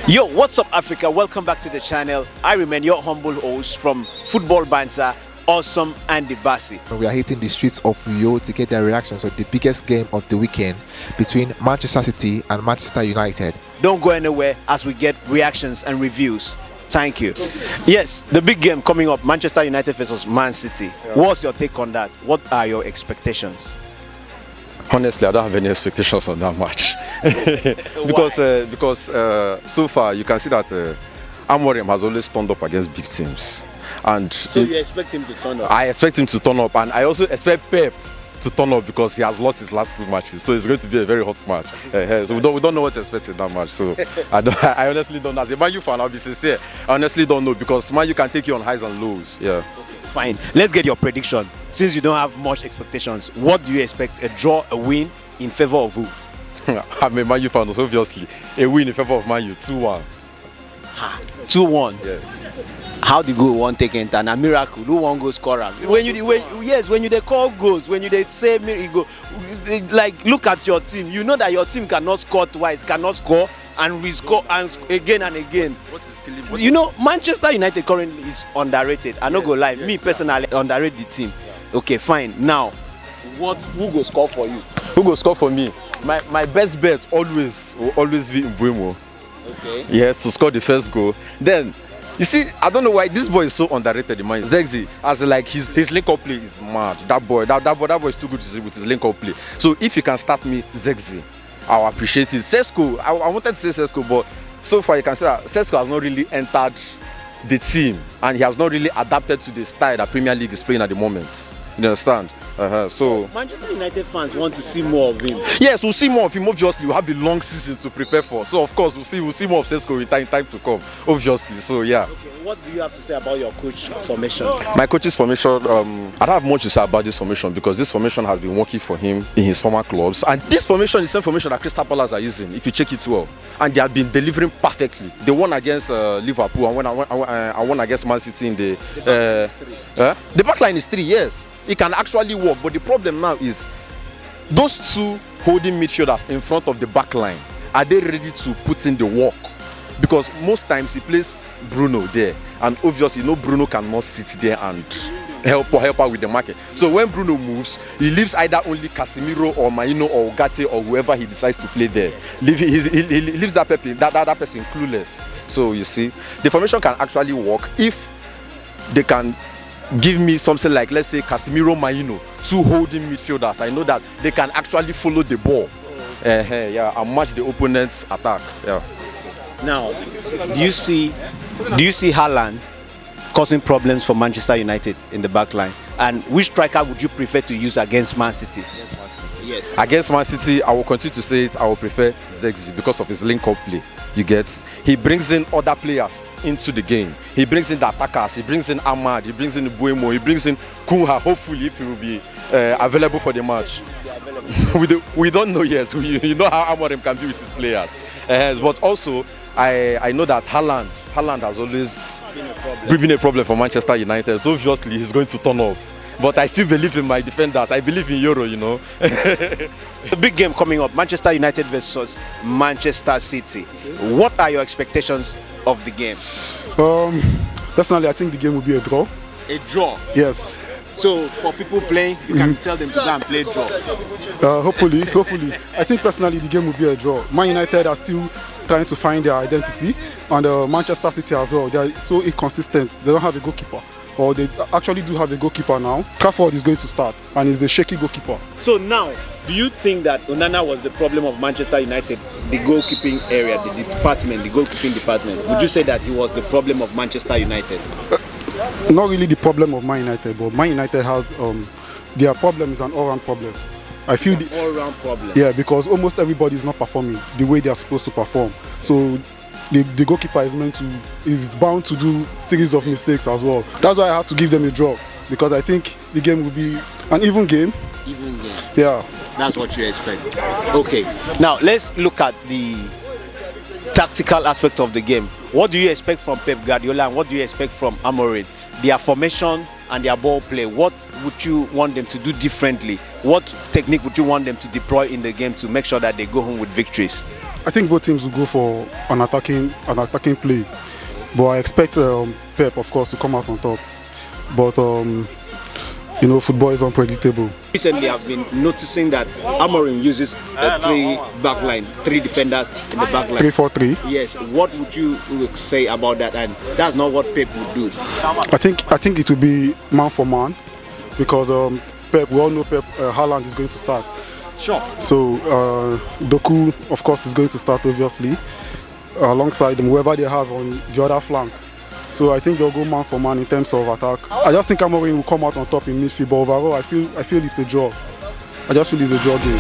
Yo, what's up, Africa? Welcome back to the channel. I remain your humble host from Football Banter, Awesome Andy Bassi. We are hitting the streets of Rio to get their reactions on the biggest game of the weekend between Manchester City and Manchester United. Don't go anywhere as we get reactions and reviews. Thank you. Yes, the big game coming up, Manchester United versus Man City. Yeah. What's your take on that? What are your expectations? Honestly, I don't have any expectations on that match. because so far you can see that Amorim has always turned up against big teams. And so you expect him to turn up? I expect him to turn up, and I also expect Pep to turn up because he has lost his last 2 matches. So it's going to be a very hot match. So we don't know what to expect in that match. So I honestly don't know. As a Man U fan, I'll be sincere. I honestly don't know because Man U can take you on highs and lows. Yeah. Okay, fine. Let's get your prediction. Since you don't have much expectations, what do you expect? A draw, a win, in favor of who? I'm a Man U fan, so obviously a win in favor of Man U, 2-1. 2-1. Yes. How the goal won't take it and a miracle? Who won't go scorer? When you they call goals, when you they say go, like look at your team. You know that your team cannot score twice, cannot score and rescore and again and again. You know, Manchester United currently is underrated. I not go lie. Me personally underrate the team. Okay, fine. Now, who go score for you? Who go score for me? My best bet will always be Mbeumo. Okay. Yes, to score the first goal. Then, you see, I don't know why this boy is so underrated in mind. Zexi, as like his link-up play is mad. That boy is too good with his link-up play. So if you can start me Zexi, I'll appreciate it. Sesko, I wanted to say Sesko, but so far you can say that Sesko has not really entered the team and he has not really adapted to the style that Premier League is playing at the moment. You understand? So Manchester United fans want to see more of him. Yes, we'll see more of him. Obviously, we have a long season to prepare for. So of course, we'll see more of Sesko in time to come. Obviously, so yeah. Okay, what do you have to say about your coach formation? My coach's formation, I don't have much to say about this formation because this formation has been working for him in his former clubs, and this formation is the same formation that Crystal Palace are using. If you check it well, and they have been delivering perfectly. They won against Liverpool and I won against Man City in the back line is 3. Yes, it can actually work, but the problem now is those two holding midfielders in front of the back line, are they ready to put in the work? Because most times he plays Bruno there, and obviously Bruno cannot sit there and help out with the market. So when Bruno moves, he leaves either only Casemiro or Maino or Ugarte or whoever he decides to play there. He leaves that person clueless. So you see, the formation can actually work if they can give me something like, let's say, Casemiro, Maino, 2 holding midfielders. I know that they can actually follow the ball, and match the opponent's attack. Yeah. Now, do you see Haaland causing problems for Manchester United in the back line? And which striker would you prefer to use against Man City? Yes. Against Man City, I will continue to say it. I will prefer Zexi because of his link-up play. You get? He brings in other players into the game. He brings in the attackers. He brings in Ahmad. He brings in Buemo. He brings in Kunha. Hopefully, if he will be available for the match. We don't know yet. You know how Amorim can be with his players. But also, I know that Haaland has always been a problem for Manchester United. So obviously, he's going to turn up. But I still believe in my defenders. I believe in Euro, you know. The big game coming up, Manchester United versus Manchester City. What are your expectations of the game? Personally, I think the game will be a draw. A draw? Yes. So for people playing, you can tell them to go and play draw. Hopefully. I think personally the game will be a draw. Man United are still trying to find their identity, and Manchester City as well. They are so inconsistent. They don't have a goalkeeper. Or they actually do have a goalkeeper now. Trafford is going to start, and he's a shaky goalkeeper. So now, do you think that Onana was the problem of Manchester United, the goalkeeping area, the goalkeeping department? Would you say that he was the problem of Manchester United? Not really the problem of Man United, but Man United has their problem is an all-round problem. I feel the all-round problem. Yeah, because almost everybody is not performing the way they are supposed to perform. So the goalkeeper is bound to do series of mistakes as well. That's why I had to give them a draw, because I think the game will be an even game. Even game. Yeah. That's what you expect. Okay. Now let's look at the tactical aspect of the game. What do you expect from Pep Guardiola and what do you expect from Amorim? Their formation and their ball play. What would you want them to do differently? What technique would you want them to deploy in the game to make sure that they go home with victories? I think both teams will go for an attacking play, but I expect Pep, of course, to come out on top. But you know, football is unpredictable. Recently, I've been noticing that Amorim uses a three defenders in the back line. 3-4-3. Yes. What would you say about that? And that's not what Pep would do. I think it will be man for man, because Pep, we all know Pep, Haaland is going to start. Sure. So Doku, of course, is going to start, obviously, alongside them, whoever they have on the other flank. So I think they'll go man for man in terms of attack. I just think Amorim will come out on top in midfield, but overall I feel it's a draw. I just feel it's a draw game.